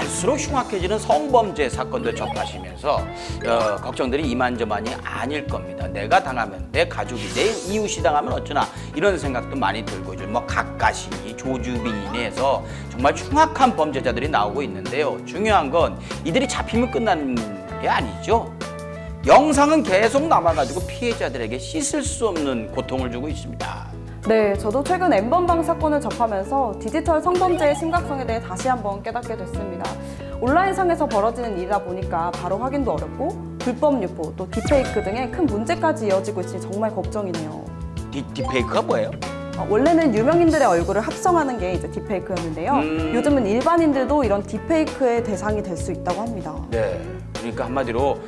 갈수록 흉악해지는 성범죄 사건들 접하시면서 걱정들이 이만저만이 아닐 겁니다. 내가 당하면 내 가족이 내 이웃이 당하면 어쩌나 이런 생각도 많이 들고 뭐 가까시니 조주빈이 해서 정말 흉악한 범죄자들이 나오고 있는데요. 중요한 건 이들이 잡히면 끝나는 게 아니죠. 영상은 계속 남아가지고 피해자들에게 씻을 수 없는 고통을 주고 있습니다. 네, 저도 최근 N번방 사건을 접하면서 디지털 성범죄의 심각성에 대해 다시 한번 깨닫게 됐습니다. 온라인상에서 벌어지는 일이다 보니까 바로 확인도 어렵고 불법 유포, 또 딥페이크 등의 큰 문제까지 이어지고 있으니 정말 걱정이네요. 딥페이크가 뭐예요? 원래는 유명인들의 얼굴을 합성하는 게 이제 딥페이크였는데요. 요즘은 일반인들도 이런 딥페이크의 대상이 될 수 있다고 합니다. 네, 그러니까 한마디로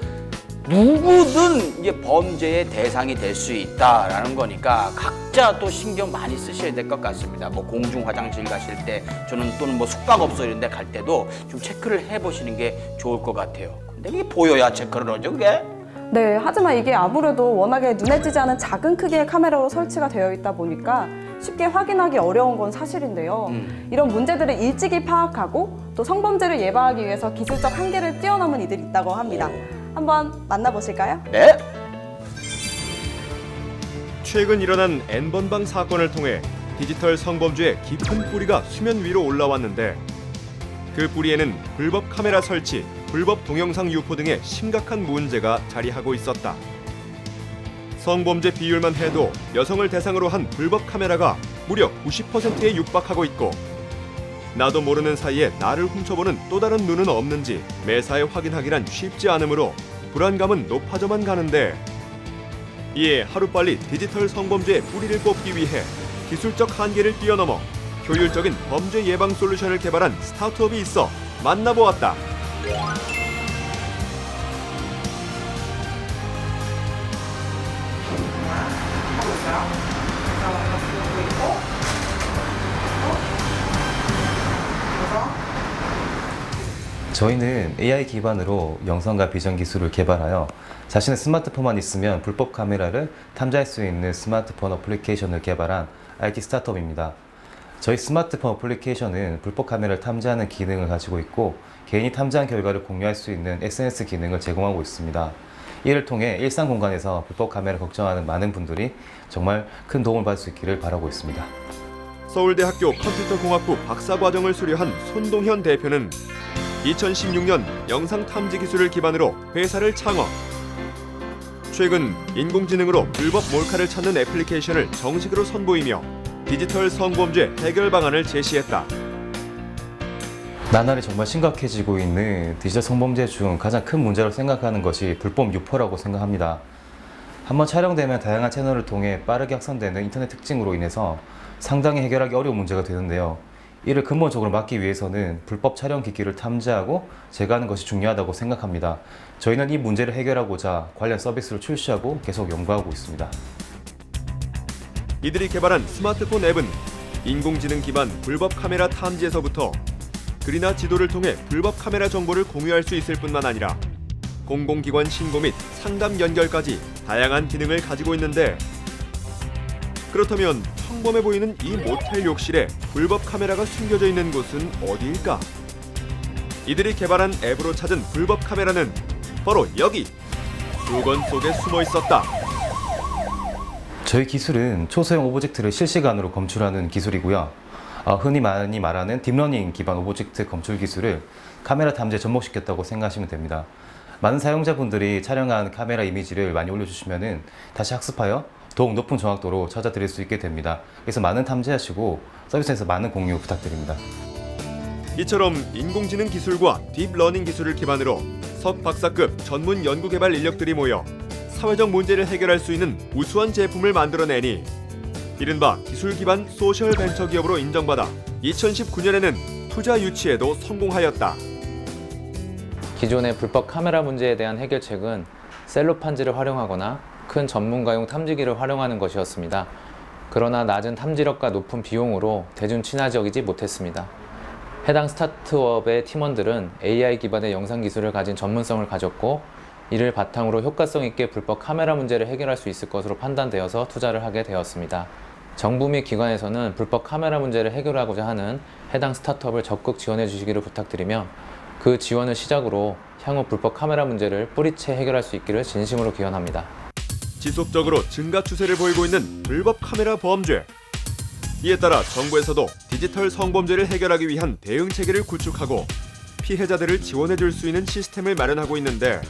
누구든 이제 범죄의 대상이 될 수 있다라는 거니까 각자 또 신경 많이 쓰셔야 될 것 같습니다. 뭐 공중 화장실 가실 때 또는 뭐 숙박업소 이런 데 갈 때도 좀 체크를 해보시는 게 좋을 것 같아요. 근데 이게 보여야 체크를 하죠, 그게? 네, 하지만 이게 아무래도 워낙에 눈에 띄지 않은 작은 크기의 카메라로 설치가 되어 있다 보니까 쉽게 확인하기 어려운 건 사실인데요. 이런 문제들을 일찍이 파악하고 또 성범죄를 예방하기 위해서 기술적 한계를 뛰어넘은 이들이 있다고 합니다. 한번 만나보실까요? 네. 최근 일어난 N번방 사건을 통해 디지털 성범죄의 깊은 뿌리가 수면 위로 올라왔는데 그 뿌리에는 불법 카메라 설치, 불법 동영상 유포 등의 심각한 문제가 자리하고 있었다. 성범죄 비율만 해도 여성을 대상으로 한 불법 카메라가 무려 90%에 육박하고 있고 나도 모르는 사이에 나를 훔쳐보는 또 다른 눈은 없는지 매사에 확인하기란 쉽지 않으므로 불안감은 높아져만 가는데 이에 하루빨리 디지털 성범죄의 뿌리를 뽑기 위해 기술적 한계를 뛰어넘어 효율적인 범죄 예방 솔루션을 개발한 스타트업이 있어 만나보았다. 저희는 AI 기반으로 영상과 비전 기술을 개발하여 자신의 스마트폰만 있으면 불법 카메라를 탐지할 수 있는 스마트폰 어플리케이션을 개발한 IT 스타트업입니다. 저희 스마트폰 어플리케이션은 불법 카메라를 탐지하는 기능을 가지고 있고 개인이 탐지한 결과를 공유할 수 있는 SNS 기능을 제공하고 있습니다. 이를 통해 일상 공간에서 불법 카메라 걱정하는 많은 분들이 정말 큰 도움을 받을 수 있기를 바라고 있습니다. 서울대학교 컴퓨터공학부 박사과정을 수료한 손동현 대표는 2016년 영상 탐지 기술을 기반으로 회사를 창업. 최근 인공지능으로 불법 몰카를 찾는 애플리케이션을 정식으로 선보이며 디지털 성범죄 해결 방안을 제시했다. 나날이 정말 심각해지고 있는 디지털 성범죄 중 가장 큰 문제로 생각하는 것이 불법 유포라고 생각합니다. 한번 촬영되면 다양한 채널을 통해 빠르게 확산되는 인터넷 특징으로 인해서 상당히 해결하기 어려운 문제가 되는데요. 이를 근본적으로 막기 위해서는 불법 촬영 기기를 탐지하고 제거하는 것이 중요하다고 생각합니다. 저희는 이 문제를 해결하고자 관련 서비스를 출시하고 계속 연구하고 있습니다. 이들이 개발한 스마트폰 앱은 인공지능 기반 불법 카메라 탐지에서부터 글이나 지도를 통해 불법 카메라 정보를 공유할 수 있을 뿐만 아니라 공공기관 신고 및 상담 연결까지 다양한 기능을 가지고 있는데 그렇다면 평범해 보이는 이 모텔 욕실에 불법 카메라가 숨겨져 있는 곳은 어디일까? 이들이 개발한 앱으로 찾은 불법 카메라는 바로 여기! 수건 속에 숨어 있었다. 저희 기술은 초소형 오브젝트를 실시간으로 검출하는 기술이고요. 흔히 많이 말하는 딥러닝 기반 오브젝트 검출 기술을 카메라 탐지에 접목시켰다고 생각하시면 됩니다. 많은 사용자분들이 촬영한 카메라 이미지를 많이 올려주시면 다시 학습하여 더욱 높은 정확도로 찾아드릴 수 있게 됩니다. 그래서 많은 탐지하시고 서비스에서 많은 공유 부탁드립니다. 이처럼 인공지능 기술과 딥러닝 기술을 기반으로 석 박사급 전문 연구개발 인력들이 모여 사회적 문제를 해결할 수 있는 우수한 제품을 만들어내니 이른바 기술 기반 소셜 벤처 기업으로 인정받아 2019년에는 투자 유치에도 성공하였다. 기존의 불법 카메라 문제에 대한 해결책은 셀로판지를 활용하거나 큰 전문가용 탐지기를 활용하는 것이었습니다. 그러나 낮은 탐지력과 높은 비용으로 대중 친화적이지 못했습니다. 해당 스타트업의 팀원들은 AI 기반의 영상 기술을 가진 전문성을 가졌고 이를 바탕으로 효과성 있게 불법 카메라 문제를 해결할 수 있을 것으로 판단되어서 투자를 하게 되었습니다. 정부 및 기관에서는 불법 카메라 문제를 해결하고자 하는 해당 스타트업을 적극 지원해 주시기를 부탁드리며 그 지원을 시작으로 향후 불법 카메라 문제를 뿌리채 해결할 수 있기를 진심으로 기원합니다. 지속적으로 증가 추세를 보이고 있는 불법 카메라 범죄. 이에 따라 정부에서도 디지털 성범죄를 해결하기 위한 대응 체계를 구축하고 피해자들을 지원해 줄 수 있는 시스템을 마련하고 있는데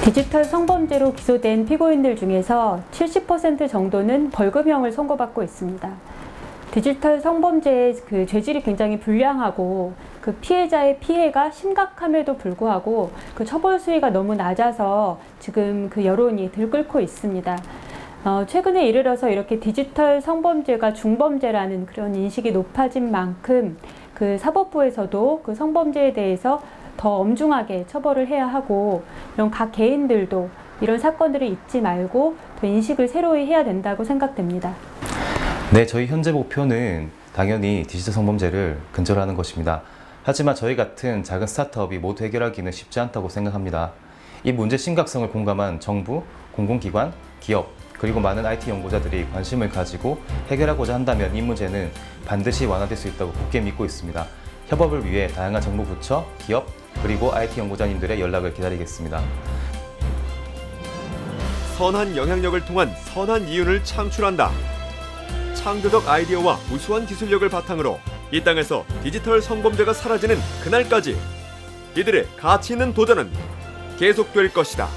디지털 성범죄로 기소된 피고인들 중에서 70% 정도는 벌금형을 선고받고 있습니다. 디지털 성범죄의 그 죄질이 굉장히 불량하고 그 피해자의 피해가 심각함에도 불구하고 그 처벌 수위가 너무 낮아서 지금 그 여론이 들끓고 있습니다. 최근에 이르러서 이렇게 디지털 성범죄가 중범죄라는 그런 인식이 높아진 만큼 그 사법부에서도 그 성범죄에 대해서 더 엄중하게 처벌을 해야 하고 이런 각 개인들도 이런 사건들을 잊지 말고 더 인식을 새로이 해야 된다고 생각됩니다. 네, 저희 현재 목표는 당연히 디지털 성범죄를 근절하는 것입니다. 하지만 저희 같은 작은 스타트업이 모두 해결하기는 쉽지 않다고 생각합니다. 이 문제 심각성을 공감한 정부, 공공기관, 기업, 그리고 많은 IT 연구자들이 관심을 가지고 해결하고자 한다면 이 문제는 반드시 완화될 수 있다고 굳게 믿고 있습니다. 협업을 위해 다양한 정부 부처, 기업, 그리고 IT 연구자님들의 연락을 기다리겠습니다. 선한 영향력을 통한 선한 이윤을 창출한다. 창조적 아이디어와 우수한 기술력을 바탕으로 이 땅에서 디지털 성범죄가 사라지는 그날까지 이들의 가치 있는 도전은 계속될 것이다.